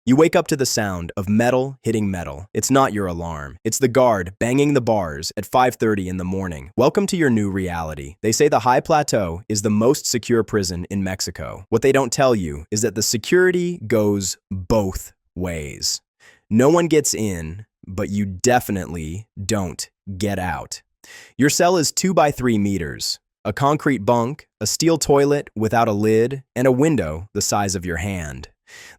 You wake up to the sound of metal hitting metal. It's not your alarm. It's the guard banging the bars at 5:30 in the morning. Welcome to your new reality. They say the High Plateau is the most secure prison in Mexico. What they don't tell you is that the security goes both ways. No one gets in, but you definitely don't get out. Your cell is 2 by 3 meters. A concrete bunk, a steel toilet without a lid, and a window the size of your hand.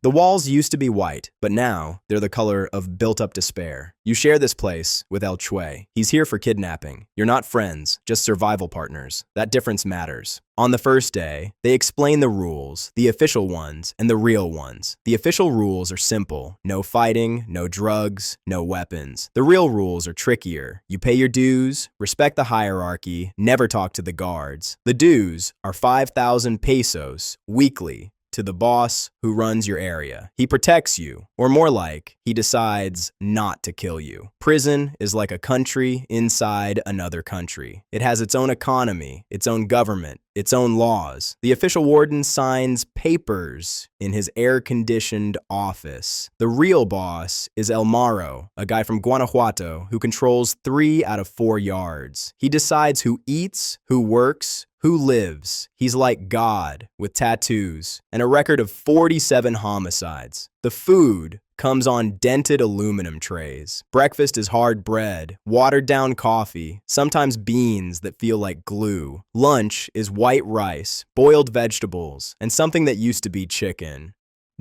The walls used to be white, but now they're the color of built-up despair. You share this place with El Chue. He's here for kidnapping. You're not friends, just survival partners. That difference matters. On the first day, they explain the rules, the official ones and the real ones. The official rules are simple. No fighting, no drugs, no weapons. The real rules are trickier. You pay your dues, respect the hierarchy, never talk to the guards. The dues are 5,000 pesos weekly to the boss who runs your area. He protects you, or more like, he decides not to kill you. Prison is like a country inside another country. It has its own economy, its own government, its own laws. The official warden signs papers in his air-conditioned office. The real boss is El Maro, a guy from Guanajuato who controls 3 out of 4 yards. He decides who eats, who works, who lives. He's like God, with tattoos, and a record of 47 homicides. The food comes on dented aluminum trays. Breakfast is hard bread, watered-down coffee, sometimes beans that feel like glue. Lunch is white rice, boiled vegetables, and something that used to be chicken.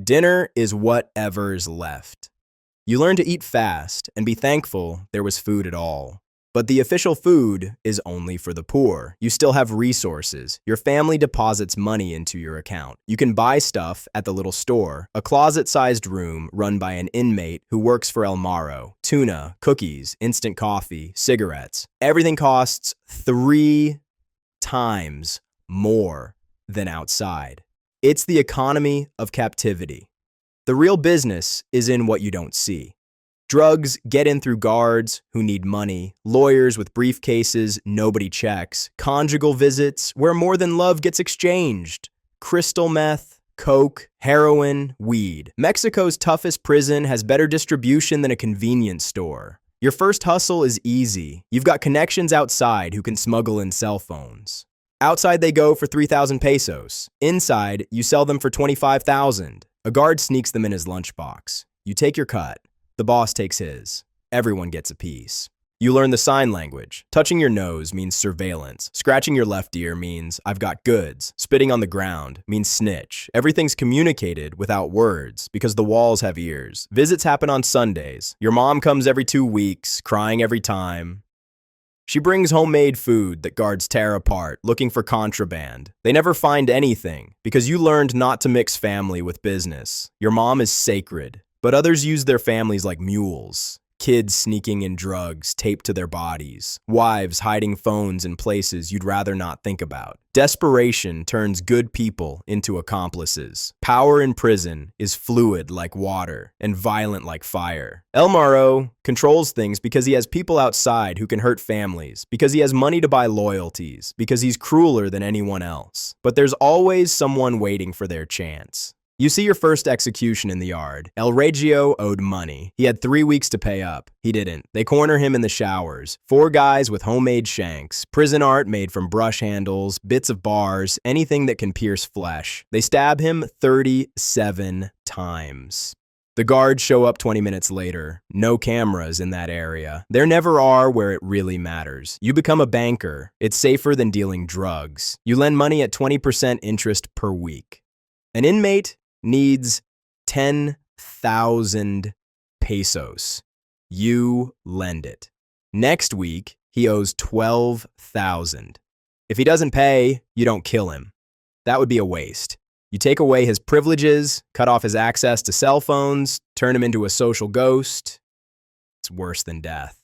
Dinner is whatever's left. You learn to eat fast and be thankful there was food at all. But the official food is only for the poor. You still have resources. Your family deposits money into your account. You can buy stuff at the little store, a closet-sized room run by an inmate who works for El Maro. Tuna, cookies, instant coffee, cigarettes. Everything costs 3 times more than outside. It's the economy of captivity. The real business is in what you don't see. Drugs get in through guards who need money, lawyers with briefcases nobody checks, conjugal visits where more than love gets exchanged, crystal meth, coke, heroin, weed. Mexico's toughest prison has better distribution than a convenience store. Your first hustle is easy. You've got connections outside who can smuggle in cell phones. Outside they go for 3,000 pesos. Inside, you sell them for 25,000. A guard sneaks them in his lunchbox. You take your cut. The boss takes his. Everyone gets a piece. You learn the sign language. Touching your nose means surveillance. Scratching your left ear means I've got goods. Spitting on the ground means snitch. Everything's communicated without words because the walls have ears. Visits happen on Sundays. Your mom comes every 2 weeks, crying every time. She brings homemade food that guards tear apart, looking for contraband. They never find anything because you learned not to mix family with business. Your mom is sacred. But others use their families like mules. Kids sneaking in drugs taped to their bodies. Wives hiding phones in places you'd rather not think about. Desperation turns good people into accomplices. Power in prison is fluid like water and violent like fire. El Maro controls things because he has people outside who can hurt families, because he has money to buy loyalties, because he's crueler than anyone else. But there's always someone waiting for their chance. You see your first execution in the yard. El Regio owed money. He had 3 weeks to pay up. He didn't. They corner him in the showers. 4 guys with homemade shanks, prison art made from brush handles, bits of bars, anything that can pierce flesh. They stab him 37 times. The guards show up 20 minutes later. No cameras in that area. There never are where it really matters. You become a banker. It's safer than dealing drugs. You lend money at 20% interest per week. An inmate needs 10,000 pesos. You lend it. Next week, he owes 12,000. If he doesn't pay, you don't kill him. That would be a waste. You take away his privileges, cut off his access to cell phones, turn him into a social ghost. It's worse than death.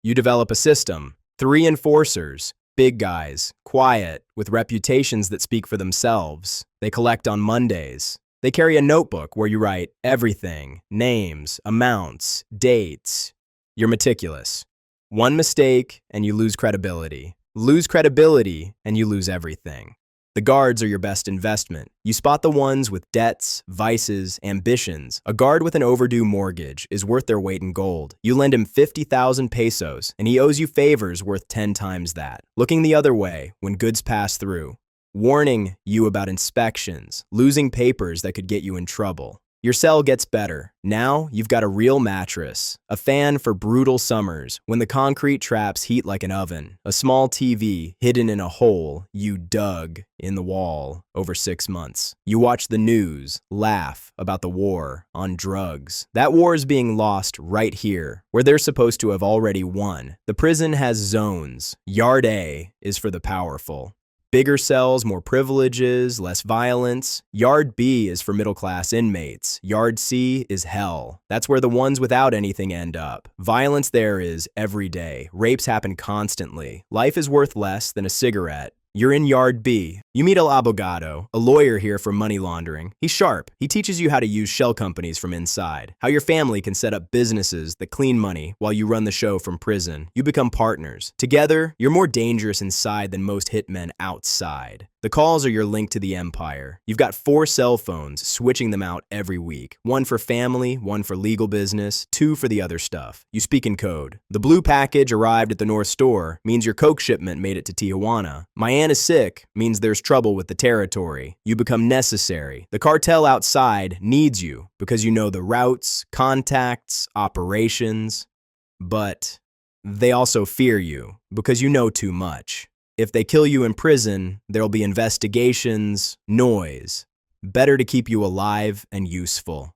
You develop a system, 3 enforcers, big guys, quiet, with reputations that speak for themselves. They collect on Mondays. They carry a notebook where you write everything, names, amounts, dates. You're meticulous. One mistake and you lose credibility. Lose credibility and you lose everything. The guards are your best investment. You spot the ones with debts, vices, ambitions. A guard with an overdue mortgage is worth their weight in gold. You lend him 50,000 pesos, and he owes you favors worth 10 times that. Looking the other way when goods pass through. Warning you about inspections, losing papers that could get you in trouble. Your cell gets better. Now you've got a real mattress, a fan for brutal summers when the concrete traps heat like an oven, a small TV hidden in a hole you dug in the wall over 6 months. You watch the news, laugh about the war on drugs. That war is being lost right here, where they're supposed to have already won. The prison has zones. Yard A is for the powerful. Bigger cells, more privileges, less violence. Yard B is for middle-class inmates. Yard C is hell. That's where the ones without anything end up. Violence there is every day. Rapes happen constantly. Life is worth less than a cigarette. You're in Yard B. You meet El Abogado, a lawyer here for money laundering. He's sharp. He teaches you how to use shell companies from inside, how your family can set up businesses that clean money while you run the show from prison. You become partners. Together, you're more dangerous inside than most hitmen outside. The calls are your link to the empire. You've got 4 cell phones, switching them out every week. 1 for family, 1 for legal business, 2 for the other stuff. You speak in code. The blue package arrived at the North Store means your coke shipment made it to Tijuana. My aunt is sick means there's trouble with the territory. You become necessary. The cartel outside needs you because you know the routes, contacts, operations. But they also fear you because you know too much. If they kill you in prison, there'll be investigations, noise. Better to keep you alive and useful.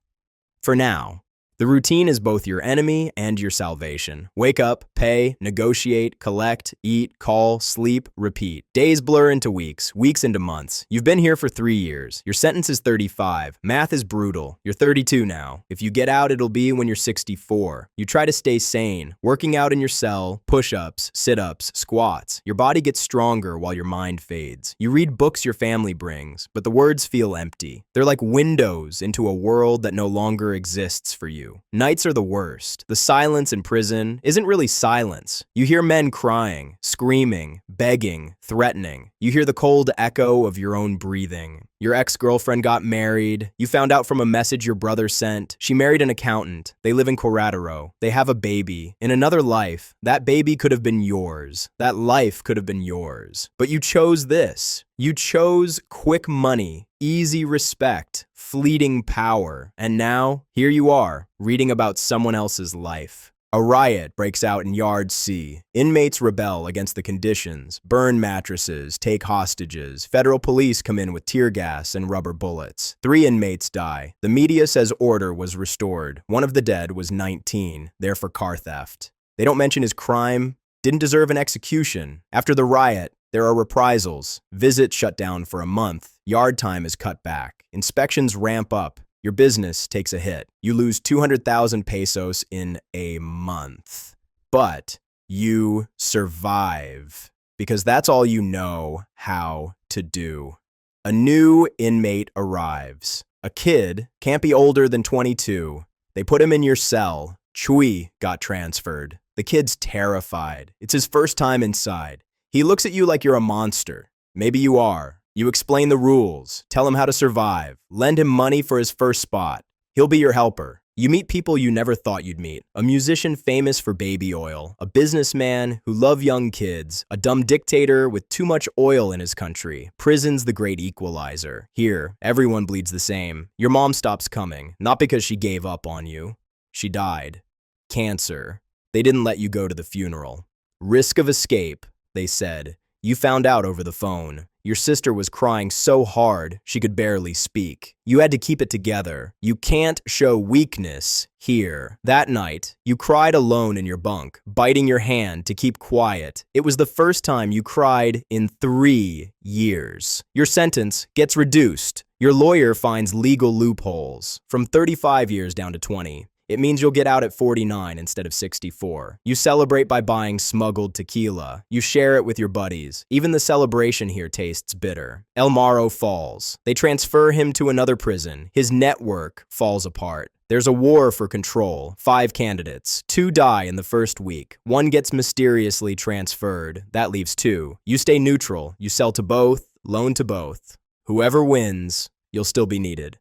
For now, the routine is both your enemy and your salvation. Wake up, pay, negotiate, collect, eat, call, sleep, repeat. Days blur into weeks, weeks into months. You've been here for 3 years. Your sentence is 35. Math is brutal. You're 32 now. If you get out, it'll be when you're 64. You try to stay sane, working out in your cell, push-ups, sit-ups, squats. Your body gets stronger while your mind fades. You read books your family brings, but the words feel empty. They're like windows into a world that no longer exists for you. Nights are the worst. The silence in prison isn't really silence. You hear men crying, screaming, begging, threatening. You hear the cold echo of your own breathing. Your ex-girlfriend got married. You found out from a message your brother sent. She married an accountant. They live in Querétaro. They have a baby. In another life, that baby could have been yours. That life could have been yours. But you chose this. You chose quick money, easy respect, fleeting power. And now, here you are, reading about someone else's life. A riot breaks out in Yard C. Inmates rebel against the conditions, burn mattresses, take hostages. Federal police come in with tear gas and rubber bullets. 3 inmates die. The media says order was restored. One of the dead was 19, there for car theft. They don't mention his crime, didn't deserve an execution. After the riot, there are reprisals. Visits shut down for a month. Yard time is cut back. Inspections ramp up. Your business takes a hit. You lose 200,000 pesos in a month. But you survive because that's all you know how to do. A new inmate arrives. A kid, can't be older than 22. They put him in your cell. Chui got transferred. The kid's terrified. It's his first time inside. He looks at you like you're a monster. Maybe you are. You explain the rules, tell him how to survive, lend him money for his first spot. He'll be your helper. You meet people you never thought you'd meet. A musician famous for baby oil, a businessman who loves young kids, a dumb dictator with too much oil in his country. Prison's the great equalizer. Here, everyone bleeds the same. Your mom stops coming, not because she gave up on you. She died. Cancer. They didn't let you go to the funeral. Risk of escape, they said. You found out over the phone. Your sister was crying so hard she could barely speak. You had to keep it together. You can't show weakness here. That night, you cried alone in your bunk, biting your hand to keep quiet. It was the first time you cried in 3 years. Your sentence gets reduced. Your lawyer finds legal loopholes, from 35 years down to 20. It means you'll get out at 49 instead of 64. You celebrate by buying smuggled tequila. You share it with your buddies. Even the celebration here tastes bitter. El Maro falls. They transfer him to another prison. His network falls apart. There's a war for control. 5 candidates. 2 die in the first week. 1 gets mysteriously transferred. That leaves 2. You stay neutral. You sell to both, Loan to both. Whoever wins, you'll still be needed.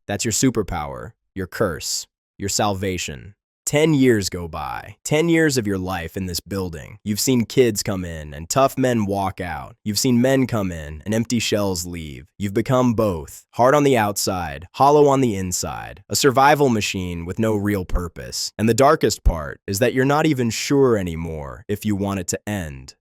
That's your superpower, your curse, your salvation. 10 years go by. 10 years of your life in this building. You've seen kids come in and tough men walk out. You've seen men come in and empty shells leave. You've become both. Hard on the outside, hollow on the inside. A survival machine with no real purpose. And the darkest part is that you're not even sure anymore if you want it to end.